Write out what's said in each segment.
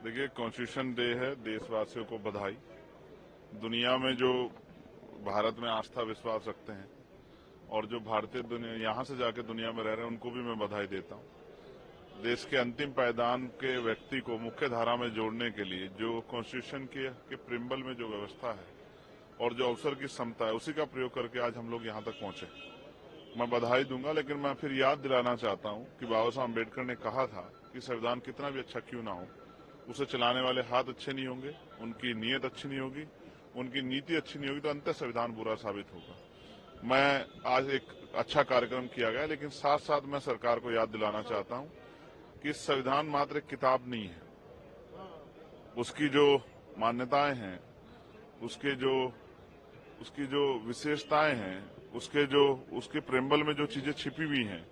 देखिए, constitution day है, देशवासियों को बधाई। दुनिया में जो भारत में आस्था विश्वास रखते हैं और जो भारतीय दुनिया यहाँ से जाके दुनिया में रह रहे हैं उनको भी मैं बधाई देता हूँ। देश के अंतिम पायदान के व्यक्ति को मुख्य धारा में जोड़ने के लिए जो कॉन्स्टिट्यूशन के प्रिम्बल में जो व्यवस्था है और जो अवसर की क्षमता है उसी का प्रयोग करके आज हम लोग यहाँ तक पहुंचे। मैं बधाई दूंगा, लेकिन मैं फिर याद दिलाना चाहता हूँ कि बाबा साहब अम्बेडकर ने कहा था कि संविधान कितना भी अच्छा क्यों ना हो, उसे चलाने वाले हाथ अच्छे नहीं होंगे, उनकी नीयत अच्छी नहीं होगी, उनकी नीति अच्छी नहीं होगी तो अंततः संविधान बुरा साबित होगा। मैं आज एक अच्छा कार्यक्रम किया गया, लेकिन साथ साथ मैं सरकार को याद दिलाना चाहता हूं कि संविधान मात्र एक किताब नहीं है। उसकी जो मान्यताएं हैं, उसकी जो विशेषताएं हैं, उसके प्रेम्बल में जो चीजें छिपी हुई हैं,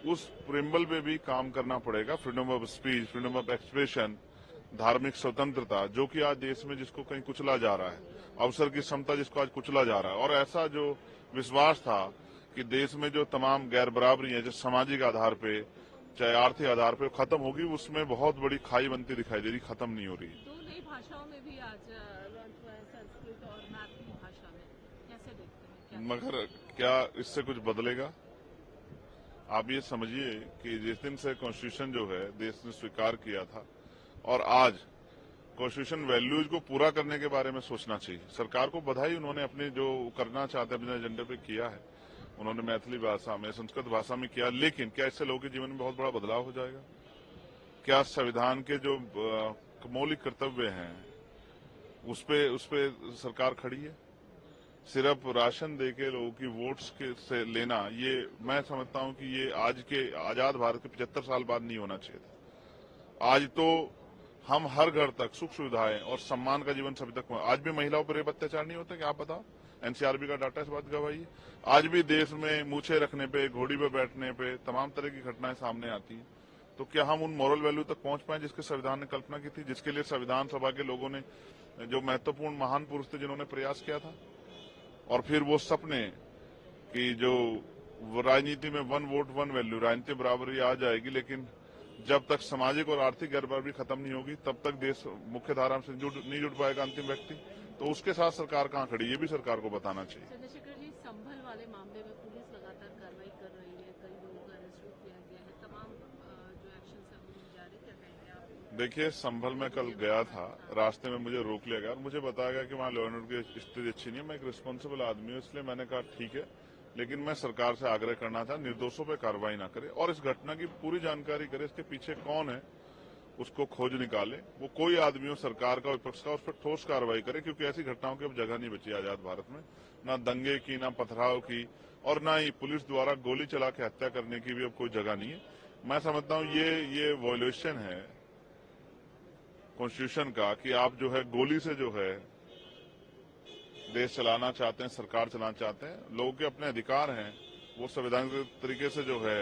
उस प्रेम्बल पे भी काम करना पड़ेगा। Freedom of speech, freedom of expression, धार्मिक स्वतंत्रता, जो कि आज देश में जिसको कहीं कुचला जा रहा है, अवसर की क्षमता जिसको आज कुचला जा रहा है, और ऐसा जो विश्वास था कि देश में जो तमाम गैर बराबरी है, जो सामाजिक आधार पे चाहे आर्थिक आधार पे खत्म होगी, उसमें बहुत बड़ी खाई बनती दिखाई दे रही, खत्म नहीं हो रही। दो नई भाषाओं में भी आज लॉन्च हुआ है, संस्कृत और मैथिली भाषा में, कैसे देखते हैं? मगर क्या इससे कुछ बदलेगा? आप ये समझिए कि जिस दिन से कॉन्स्टिट्यूशन जो है देश ने स्वीकार किया था और आज कॉन्स्टिट्यूशन वैल्यूज को पूरा करने के बारे में सोचना चाहिए। सरकार को बधाई, उन्होंने अपने जो करना चाहते हैं अपने एजेंडे पे किया है, उन्होंने मैथिली भाषा में, संस्कृत भाषा में किया, लेकिन क्या इससे लोगों के जीवन में बहुत बड़ा बदलाव हो जाएगा? क्या संविधान के जो मौलिक कर्तव्य हैं उस पे सरकार खड़ी है? सिर्फ राशन देके लोगों की वोट्स से लेना, ये मैं समझता हूं कि ये आज के आजाद भारत के 75 साल बाद नहीं होना चाहिए था। आज तो हम हर घर तक सुख सुविधाएं और सम्मान का जीवन सभी तक। आज भी महिलाओं पर रेप अत्याचार नहीं होता, क्या आप बताओ? एनसीआरबी का डाटा इस बात गवाही है। आज भी देश में मूछे रखने पे, घोड़ी पे बैठने पे तमाम तरह की घटनाएं सामने आती हैं। तो क्या हम उन मॉरल वैल्यू तक पहुंच पाए जिसके संविधान ने कल्पना की थी, जिसके लिए संविधान सभा के लोगों ने, जो महत्वपूर्ण महान पुरुष थे जिन्होंने प्रयास किया था? और फिर वो सपने कि जो राजनीति में वन वोट वन वैल्यू, राजनीतिक बराबरी आ जाएगी, लेकिन जब तक सामाजिक और आर्थिक गैरबराबरी खत्म नहीं होगी तब तक देश मुख्य धारा से नहीं जुड़ पाएगा अंतिम व्यक्ति। तो उसके साथ सरकार कहाँ खड़ी, ये भी सरकार को बताना चाहिए। चंद्रशेखर जी, संभल वाले मामले में पुलिस लगातार कार्रवाई कर रही है, कई लोगों को अरेस्ट किया गया है, तमाम जो एक्शन है वो जारी, क्या कहेंगे आप? देखिए, संभल में कल गया था, रास्ते में मुझे रोक लिया गया और मुझे बताया गया कि वहाँ लॉ एंड ऑर्डर की स्थिति अच्छी नहीं है। मैं एक रिस्पॉन्सिबल आदमी हूँ, इसलिए मैंने कहा ठीक है, लेकिन मैं सरकार से आग्रह करना था निर्दोषों पे कार्रवाई ना करे और इस घटना की पूरी जानकारी करे, इसके पीछे कौन है उसको खोज निकाले। वो कोई आदमी हो, सरकार का, विपक्ष का, उस पर ठोस कार्रवाई करे, क्योंकि ऐसी घटनाओं की अब जगह नहीं बची आजाद भारत में। ना दंगे की, ना पथराव की, और ना ही पुलिस द्वारा गोली चला के हत्या करने की भी अब कोई जगह नहीं है। मैं समझता हूँ ये वॉल्यूशन है कॉन्स्टिट्यूशन का कि आप जो है गोली से जो है देश चलाना चाहते हैं, सरकार चलाना चाहते हैं। लोगों के अपने अधिकार हैं, वो संवैधानिक तरीके से जो है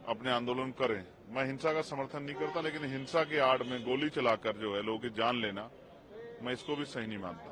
अपने आंदोलन करें। मैं हिंसा का समर्थन नहीं करता, लेकिन हिंसा की आड़ में गोली चलाकर जो है लोगों की जान लेना, मैं इसको भी सही नहीं मानता।